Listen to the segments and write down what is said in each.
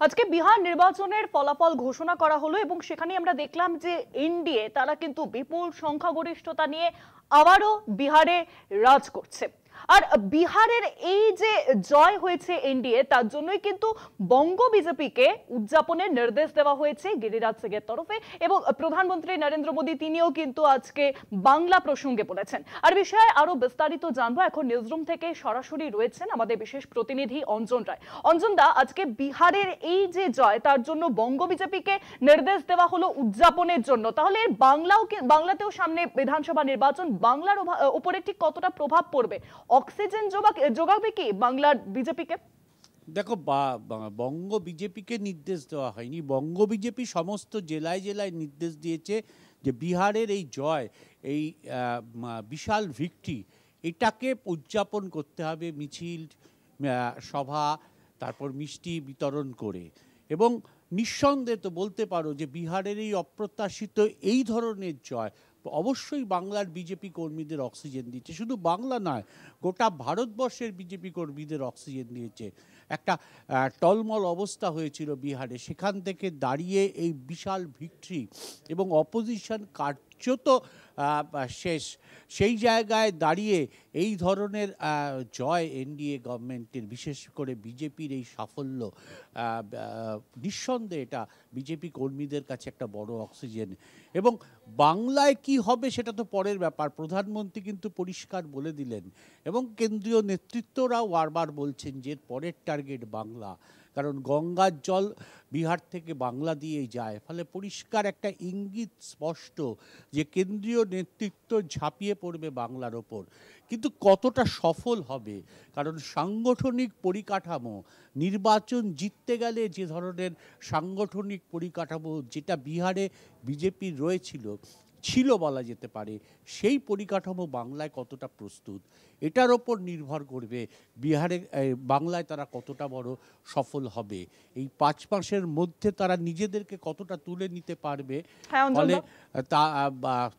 আজকে বিহার নির্বাচনের ফলাফল ঘোষণা করা হলো এবং সেখানে আমরা দেখলাম যে এনডিএ তারা কিন্তু বিপুল সংখ্যাগরিষ্ঠতা নিয়ে আবারও বিহারে রাজ করছে। আর বিহারের এই যে জয় হয়েছে এনডিএ, তার জন্যই কিন্তু বঙ্গ বিজেপিকে উদযাপনের নির্দেশ দেওয়া হয়েছে গিরিরাজ সিং এর তরফে। এবং প্রধানমন্ত্রী নরেন্দ্র মোদী তিনিও কিন্তু আজকে বাংলা প্রসঙ্গে বলেছেন। আর বিষয়ে আরো বিস্তারিত জানবো, এখন নিউজরুম থেকে সরাসরি রয়েছেন আমাদের বিশেষ প্রতিনিধি অঞ্জন রায়। অঞ্জন দা, আজকে বিহারের এই যে জয়, তার জন্য বঙ্গ বিজেপিকে নির্দেশ দেওয়া হলো উদযাপনের জন্য, তাহলে বাংলাতেও সামনে বিধানসভা নির্বাচন, বাংলার উপরে ঠিক কতটা প্রভাব পড়বে? অক্সিজেন যোগাবে কি বাংলার বিজেপিকে? দেখো, বঙ্গ বিজেপিকে নির্দেশ দেওয়া হয়নি। বঙ্গ বিজেপি সমস্ত জেলায় জেলায় নির্দেশ দিয়েছে যে বিহারের এই জয়, এই বিশাল ভিক্টরি, এটাকে উদযাপন করতে হবে মিছিল, সভা, তারপর মিষ্টি বিতরণ করে। এবং নিঃসন্দেহে তো বলতে পারো যে বিহারের এই অপ্রত্যাশিত এই ধরনের জয় অবশ্যই বাংলার বিজেপি কর্মীদের অক্সিজেন দিচ্ছে। শুধু বাংলা নয়, গোটা ভারতবর্ষের বিজেপি কর্মীদের অক্সিজেন দিয়েছে। একটা টলমল অবস্থা হয়েছিল বিহারে, সেখান থেকে দাঁড়িয়ে এই বিশাল ভিক্টরি এবং অপোজিশন কার্যত শেষ, সেই জায়গায় দাঁড়িয়ে এই ধরনের জয় এনডিএ গভর্নমেন্টের, বিশেষ করে বিজেপির এই সাফল্য, নিঃসন্দেহে এটা বিজেপি কর্মীদের কাছে একটা বড় অক্সিজেন। এবং বাংলায় কি হবে সেটা তো পরের ব্যাপার। প্রধানমন্ত্রী কিন্তু পরিষ্কার বলে দিলেন এবং কেন্দ্রীয় নেতৃত্বরাও বারবার বলছেন যে পরের টার্গেট বাংলা, কারণ গঙ্গার জল বিহার থেকে বাংলা দিয়েই যায়। ফলে পরিষ্কার একটা ইঙ্গিত স্পষ্ট যে কেন্দ্রীয় নেতৃত্ব ঝাঁপিয়ে পড়বে বাংলার ওপর। কিন্তু কতটা সফল হবে, কারণ সাংগঠনিক পরিকাঠামো, নির্বাচন জিততে গেলে যে ধরনের সাংগঠনিক পরিকাঠামো যেটা বিহারে বিজেপির ছিল বলা যেতে পারে, সেই পরিকাঠামো বাংলায় কতটা প্রস্তুত, এটার ওপর নির্ভর করবে বাংলায় তারা কতটা বড় সফল হবে। এই 5 মাসের মধ্যে তারা নিজেদেরকে কতটা তুলে নিতে পারবে, ফলে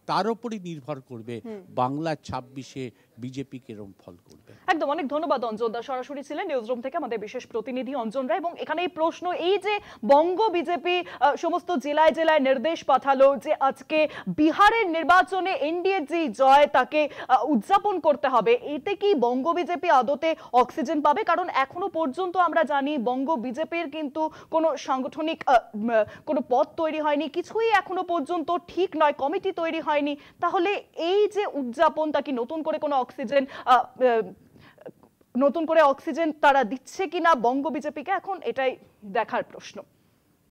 তার উপরই নির্ভর করবে বাংলার 26-এ বিজেপি কিরম ফল করবে। একদম, অনেক ধন্যবাদ অঞ্জন দা, সরাসরি ছিলেন নিউজরুম থেকে আমাদের বিশেষ প্রতিনিধি অঞ্জন রায়। এবং এখানে এই প্রশ্ন, এই যে বঙ্গ বিজেপি সমস্ত জেলায় জেলায় নির্দেশ পাঠালো যে আজকে বিহারের নির্বাচনে এনডিএ যে জয় তাকে উদযাপন করতে হবে, এতে কি বঙ্গ বিজেপি আদতে অক্সিজেন পাবে? কারণ এখনো পর্যন্ত আমরা জানি বঙ্গ বিজেপির কিন্তু কোনো সাংগঠনিক কোনো পদ তৈরি হয়নি, কিছুই এখনো পর্যন্ত ঠিক নয়, কমিটি তৈরি হয়নি। তাহলে এই যে উদযাপন, তা কি নতুন করে কোনো অক্সিজেন তারা দিচ্ছে কিনা বঙ্গ বিজেপিকে, এখন এটাই দেখার প্রশ্ন।